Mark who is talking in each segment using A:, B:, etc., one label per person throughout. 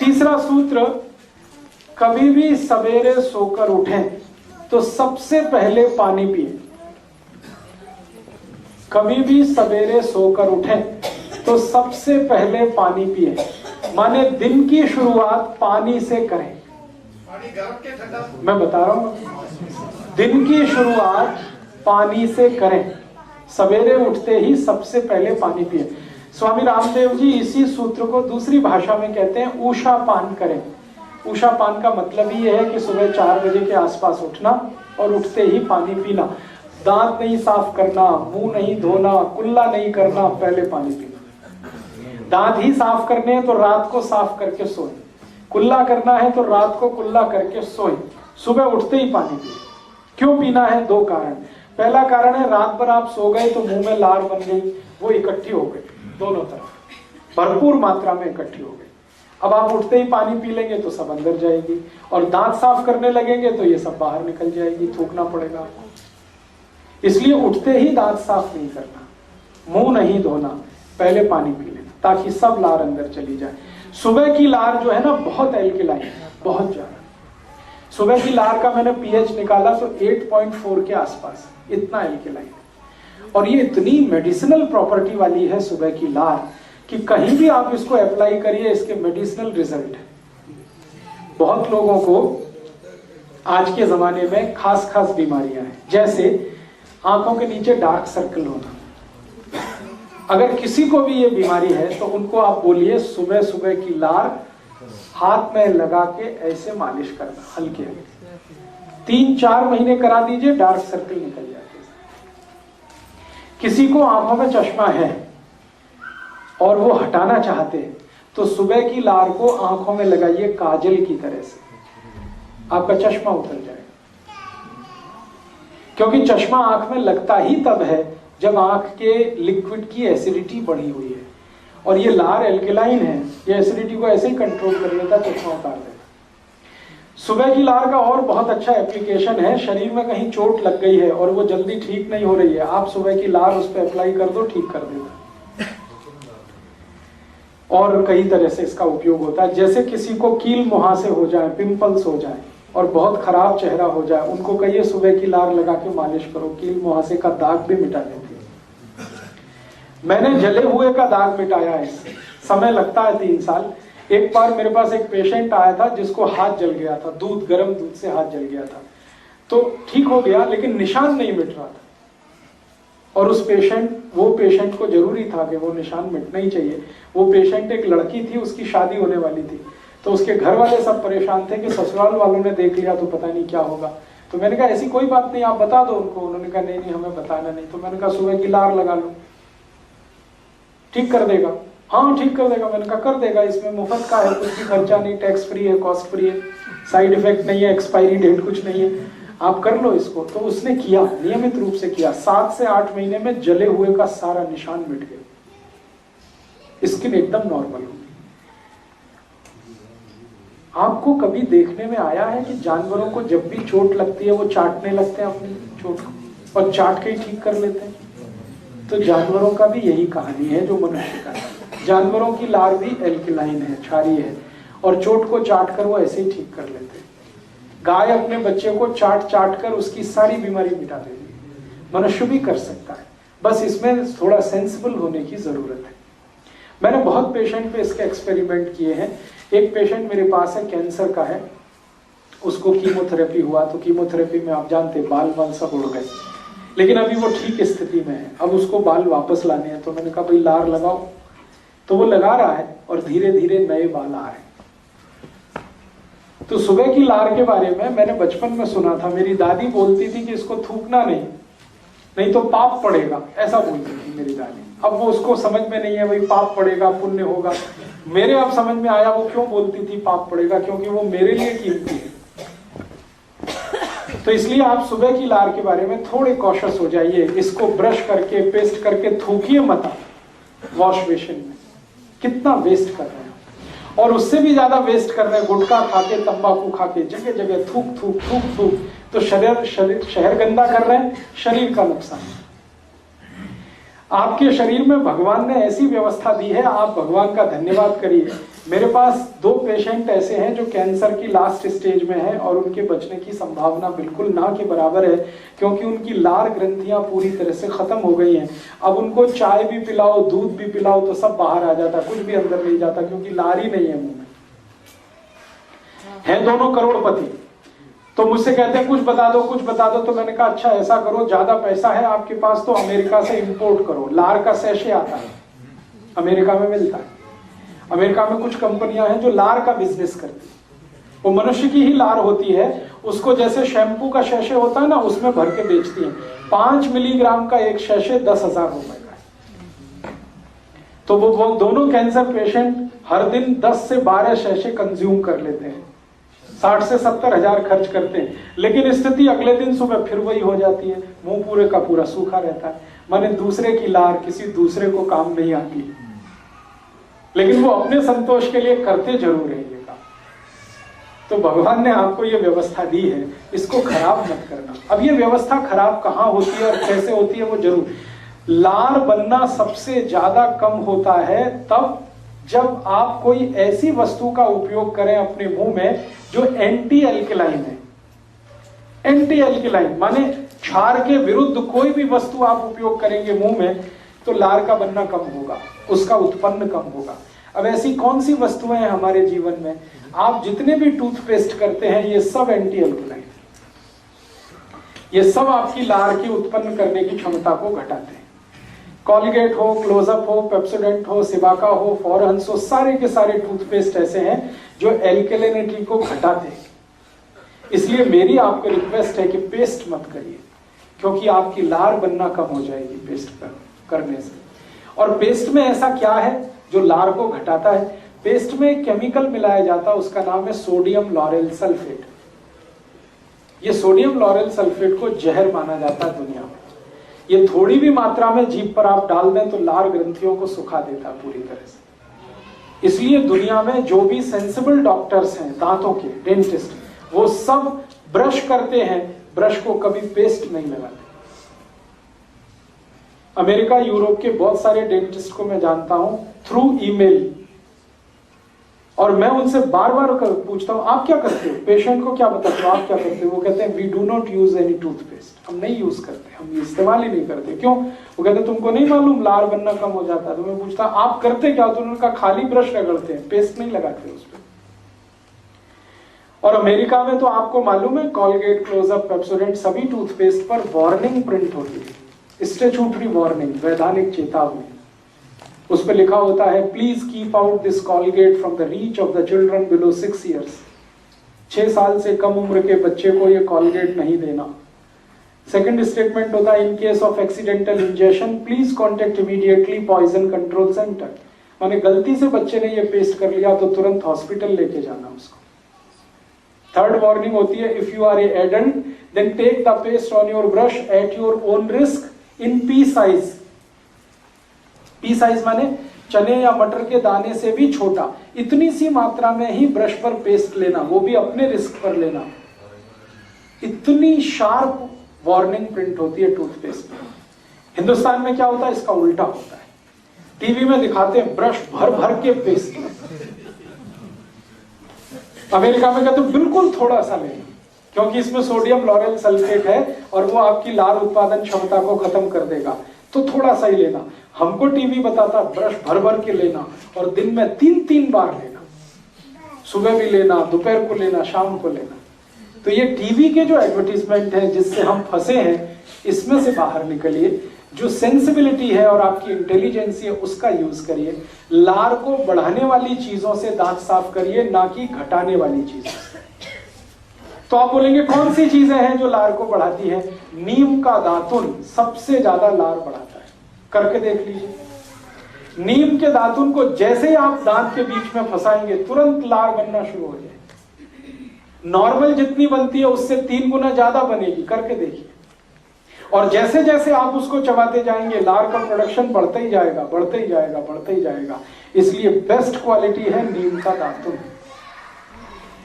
A: तीसरा सूत्र, कभी भी सवेरे सोकर उठें तो सबसे पहले पानी पिए। कभी भी सवेरे सोकर उठें तो सबसे पहले पानी पिए, माने दिन की शुरुआत पानी से करें।
B: पानी गर्म के ठंडा?
A: मैं बता रहा हूं, दिन की शुरुआत पानी से करें, सवेरे उठते ही सबसे पहले पानी पिए। स्वामी रामदेव जी इसी सूत्र को दूसरी भाषा में कहते हैं उषा पान करें। उषा पान का मतलब ही है कि सुबह 4 बजे के आसपास उठना और उठते ही पानी पीना, दांत नहीं साफ करना, मुंह नहीं धोना, कुल्ला नहीं करना, पहले पानी पीना। दांत ही साफ करने हैं तो रात को साफ करके सोए, कुल्ला करना है तो रात को कुल्ला करके सोए, सुबह उठते ही पानी पिए। क्यों पीना है? 2 कारण। पहला कारण है रात भर आप सो गए तो मुंह में लार बन गई, वो इकट्ठी हो गई, दोनों तरफ भरपूर मात्रा में इकट्ठी हो गई। अब आप उठते ही पानी पी लेंगे तो सब अंदर जाएगी, और दांत साफ करने लगेंगे तो ये सब बाहर निकल जाएगी, थूकना पड़ेगा आपको। इसलिए उठते ही दांत साफ नहीं करना, मुंह नहीं धोना, पहले पानी पी लेना ताकि सब लार अंदर चली जाए। सुबह की लार जो है ना बहुत एल्कलाइन है, बहुत ज्यादा। सुबह की लार का मैंने पीएच निकाला तो 8.4 के आसपास, इतना एल्कलाइन। और ये इतनी मेडिसिनल प्रॉपर्टी वाली है सुबह की लार कि कहीं भी आप इसको अप्लाई करिए, इसके मेडिसिनल रिजल्ट है। बहुत लोगों को आज के जमाने में खास खास बीमारियां हैं, जैसे आंखों के नीचे डार्क सर्कल होना। अगर किसी को भी ये बीमारी है तो उनको आप बोलिए सुबह सुबह की लार हाथ में लगा के ऐसे मालिश करना, हल्के हल्के 3-4 महीने करा दीजिए, डार्क सर्कल निकल जाते हैं। किसी को आंखों में चश्मा है और वो हटाना चाहते हैं तो सुबह की लार को आंखों में लगाइए काजल की तरह से, आपका चश्मा उतर जाएगा। क्योंकि चश्मा आंख में लगता ही तब है जब आंख के लिक्विड की एसिडिटी बढ़ी हुई है, और ये लार एल्कलाइन है, ये एसिडिटी को ऐसे ही कंट्रोल कर लेता, चश्मा उतार देता। सुबह की लार का और बहुत अच्छा एप्लीकेशन है, शरीर में कहीं चोट लग गई है और वो जल्दी ठीक नहीं हो रही है, आप सुबह की लार उस पर अप्लाई कर दो, ठीक कर देगा। और कई तरह से इसका उपयोग होता है। जैसे किसी को कील मुहासे हो जाए, पिंपल्स हो जाए और बहुत खराब चेहरा हो जाए, उनको कहिए सुबह की लार लगा के मालिश करो, कील मुहासे का दाग भी मिटा देती है। मैंने जले हुए का दाग मिटाया है, समय लगता है 3 साल। एक बार मेरे पास एक पेशेंट आया था जिसको हाथ जल गया था, गर्म दूध से हाथ जल गया था, तो ठीक हो गया लेकिन निशान नहीं मिट रहा था। और वो पेशेंट को जरूरी था कि वो निशान मिटना ही चाहिए। वो पेशेंट एक लड़की थी, उसकी शादी होने वाली थी, तो उसके घर वाले सब परेशान थे कि ससुराल वालों ने देख लिया तो पता नहीं क्या होगा। तो मैंने कहा ऐसी कोई बात नहीं, आप बता दो उनको। उन्होंने कहा नहीं हमें बताना नहीं। तो मैंने कहा सुबह की लार लगा लो, ठीक कर देगा। हाँ ठीक कर देगा। मैंने कहा कर देगा, इसमें मुफ्त का है, कुछ भी खर्चा नहीं, टैक्स फ्री है, कॉस्ट फ्री है, साइड इफेक्ट नहीं है, एक्सपायरी डेट कुछ नहीं है, आप कर लो इसको। तो उसने किया, नियमित रूप से किया। 7 से 8 महीने में जले हुए का सारा निशान मिट गया, स्किन एकदम नॉर्मल हो गई। आपको कभी देखने में आया है कि जानवरों को जब भी चोट लगती है वो चाटने लगते हैं अपनी चोट को, और चाट के ही ठीक कर लेते हैं? तो जानवरों का भी यही कहानी है जो मनुष्य का है। जानवरों की लार भी एल्कलाइन है, क्षारीय है, और चोट को चाट कर वो ऐसे ही ठीक कर लेते हैं। गाय अपने बच्चे को चाट कर उसकी सारी बीमारी मिटा देती है, मनुष्य भी कर सकता है, बस इसमें थोड़ा सेंसिबल होने की जरूरत है। मैंने बहुत पेशेंट पे इसके एक्सपेरिमेंट किए हैं। एक पेशेंट मेरे पास है, कैंसर का है, उसको कीमोथेरेपी हुआ, तो कीमोथेरेपी में आप जानते बाल सब उड़ गए, लेकिन अभी वो ठीक स्थिति में है। अब उसको बाल वापस लाने हैं, तो मैंने कहा भाई लार लगाओ, तो वो लगा रहा है और धीरे धीरे नए बाल आ रहे हैं। तो सुबह की लार के बारे में मैंने बचपन में सुना था, मेरी दादी बोलती थी कि इसको थूकना नहीं तो पाप पड़ेगा, ऐसा बोलती थी मेरी दादी। अब वो उसको समझ में नहीं है भाई पाप पड़ेगा पुण्य होगा। मेरे अब समझ में आया वो क्यों बोलती थी पाप पड़ेगा, क्योंकि वो मेरे लिए कीमती है। तो इसलिए आप सुबह की लार के बारे में थोड़े कॉशियस हो जाइए। इसको ब्रश करके पेस्ट करके थूकिए मत वॉश बेसिन में, कितना वेस्ट कर रहे हैं। और उससे भी ज्यादा वेस्ट कर रहे हैं गुटखा खा के, तंबाकू खा के, जगह जगह थूक। तो शहर गंदा कर रहे हैं, शरीर का नुकसान। आपके शरीर में भगवान ने ऐसी व्यवस्था दी है, आप भगवान का धन्यवाद करिए। मेरे पास 2 पेशेंट ऐसे हैं जो कैंसर की लास्ट स्टेज में हैं और उनके बचने की संभावना बिल्कुल ना के बराबर है, क्योंकि उनकी लार ग्रंथियां पूरी तरह से खत्म हो गई हैं। अब उनको चाय भी पिलाओ, दूध भी पिलाओ तो सब बाहर आ जाता, कुछ भी अंदर नहीं जाता, क्योंकि लार ही नहीं है मुंह में। हैं दोनों करोड़पति, तो मुझसे कहते हैं कुछ बता दो कुछ बता दो। तो मैंने कहा अच्छा ऐसा करो, ज्यादा पैसा है आपके पास तो अमेरिका से इंपोर्ट करो। लार का सैशे आता है, अमेरिका में मिलता है। अमेरिका में कुछ कंपनियां हैं जो लार का बिजनेस करती है। वो मनुष्य की ही लार होती है, उसको जैसे शैम्पू का सैशे होता है ना, उसमें भर के बेचती हैं। 5 मिलीग्राम का एक सैशे 10,000 रुपए का है। तो वो दोनों कैंसर पेशेंट हर दिन 10 से 12 सैशे कंज्यूम कर लेते हैं, 60 से 70 हजार खर्च करते हैं। लेकिन स्थिति अगले दिन सुबह फिर वही हो जाती है, मुंह पूरे का पूरा सूखा रहता है। माने दूसरे की लार किसी दूसरे को काम नहीं आती, लेकिन वो अपने संतोष के लिए करते जरूर है ये काम। तो भगवान ने आपको ये व्यवस्था दी है, इसको खराब मत करना। अब ये व्यवस्था खराब कहाँ होती है और कैसे होती है वो जरूर, लार बनना सबसे ज्यादा कम होता है तब जब आप कोई ऐसी वस्तु का उपयोग करें अपने मुंह में जो एंटी एल्कलाइन है। एंटी एल्कलाइन माने क्षार के विरुद्ध कोई भी वस्तु आप उपयोग करेंगे मुंह में तो लार का बनना कम होगा, उसका उत्पन्न कम होगा। अब ऐसी कौन सी वस्तुएं हैं हमारे जीवन में, आप जितने भी टूथपेस्ट करते हैं ये सब एंटी एल्कलाइन, ये सब आपकी लार की उत्पन्न करने की क्षमता को घटाते हैं। कॉलगेट हो, क्लोजअप हो, पेप्सोडेंट हो, सिबाका हो, फॉरहंस हो, सारे के सारे टूथपेस्ट ऐसे हैं जो एल्कलिनिटी को घटाते हैं। इसलिए मेरी आपको रिक्वेस्ट है कि पेस्ट मत करिए, क्योंकि आपकी लार बनना कम हो जाएगी पेस्ट करने से। और पेस्ट में ऐसा क्या है जो लार को घटाता है? पेस्ट में एक केमिकल मिलाया जाता है, उसका नाम है सोडियम लॉरेल सल्फेट। ये सोडियम लॉरेल सल्फेट को जहर माना जाता है दुनिया में। ये थोड़ी भी मात्रा में जीभ पर आप डाल दें तो लार ग्रंथियों को सुखा देता है पूरी तरह से। इसलिए दुनिया में जो भी सेंसिबल डॉक्टर्स हैं, दांतों के डेंटिस्ट, वो सब ब्रश करते हैं, ब्रश को कभी पेस्ट नहीं लगाते। अमेरिका, यूरोप के बहुत सारे डेंटिस्ट को मैं जानता हूं थ्रू ईमेल, और मैं उनसे बार बार पूछता हूं आप क्या करते हो, पेशेंट को क्या बताते हो, आप क्या करते हो? वो कहते हैं we do not use any toothpaste, हम नहीं यूज करते, हम इस्तेमाल ही नहीं करते। क्यों? वो कहते तुमको नहीं मालूम लार बनना कम हो जाता है। तो मैं पूछता आप करते क्या? तो उन्होंने कहा खाली ब्रश रगड़ते हैं, पेस्ट नहीं लगाते उस पर। और अमेरिका में तो आपको मालूम है कॉलगेट, क्लोजअप, पेप्सोडेंट सभी टूथपेस्ट पर वार्निंग प्रिंट होती है, स्टैट्यूटरी वार्निंग, वैधानिक चेतावनी। उस पर लिखा होता है please keep out this Colgate from the reach of the children below 6 years. 6 साल से कम उम्र के बच्चे को ये कॉलगेट नहीं देना। सेकंड स्टेटमेंट होता है in case of accidental injection please contact immediately poison control centre. माने गलती से बच्चे ने ये पेस्ट कर लिया तो तुरंत हॉस्पिटल लेके जाना उसको। थर्ड वार्निंग होती है if you are a adult then take the paste on your brush at your own risk in P size. P size माने चने या मटर के दाने से भी छोटा, इतनी सी मात्रा में ही ब्रश पर पेस्ट लेना, वो भी अपने रिस्क पर लेना। इतनी शार्प वार्निंग प्रिंट होती है टूथपेस्ट में। हिंदुस्तान में क्या होता है, इसका उल्टा होता है। टीवी में दिखाते हैं ब्रश भर भर के पेस्ट, अमेरिका में कहते बिल्कुल थोड़ा सा लेना, क्योंकि इसमें सोडियम लॉरेल सल्फेट है और वो आपकी लार उत्पादन क्षमता को खत्म कर देगा, तो थोड़ा सा ही लेना। हमको टीवी बताता ब्रश भर भर के लेना और दिन में 3-3 बार लेना, सुबह भी लेना, दोपहर को लेना, शाम को लेना। तो ये टीवी के जो एडवर्टीजमेंट है जिससे हम फंसे हैं, इसमें से बाहर निकलिए। जो सेंसिबिलिटी है और आपकी इंटेलिजेंस है उसका यूज करिए। लार को बढ़ाने वाली चीजों से दांत साफ करिए, ना कि घटाने वाली चीजों से। तो आप बोलेंगे कौन सी चीजें हैं जो लार को बढ़ाती है? नीम का दातुन सबसे ज्यादा लार बढ़ाता है, करके देख लीजिए। नीम के दातुन को जैसे ही आप दांत के बीच में फंसाएंगे तुरंत लार बनना शुरू हो जाएगी। नॉर्मल जितनी बनती है उससे 3 गुना ज्यादा बनेगी, करके देखिए। और जैसे जैसे आप उसको चबाते जाएंगे लार का प्रोडक्शन बढ़ता ही जाएगा, बढ़ता ही जाएगा, बढ़ता ही जाएगा। इसलिए बेस्ट क्वालिटी है नीम का दातुन।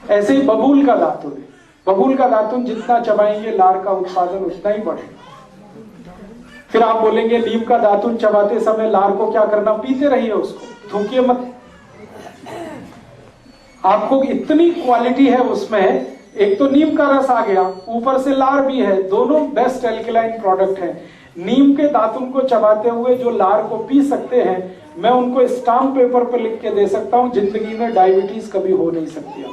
A: ऐसे ही बबूल का दातुन है, बबूल का दातुन जितना चबाएंगे लार का उत्पादन उतना ही बढ़ेगा। फिर आप बोलेंगे नीम का दातुन चबाते समय लार को क्या करना? पीते रहिए उसको, थूकिए मत। आपको इतनी क्वालिटी है उसमें, एक तो नीम का रस आ गया, ऊपर से लार भी है, दोनों बेस्ट एल्कलाइन प्रोडक्ट है। नीम के दातुन को चबाते हुए जो लार को पी सकते हैं, मैं उनको स्टाम्प पेपर पर लिख के दे सकता हूं, जिंदगी में डायबिटीज कभी हो नहीं सकती।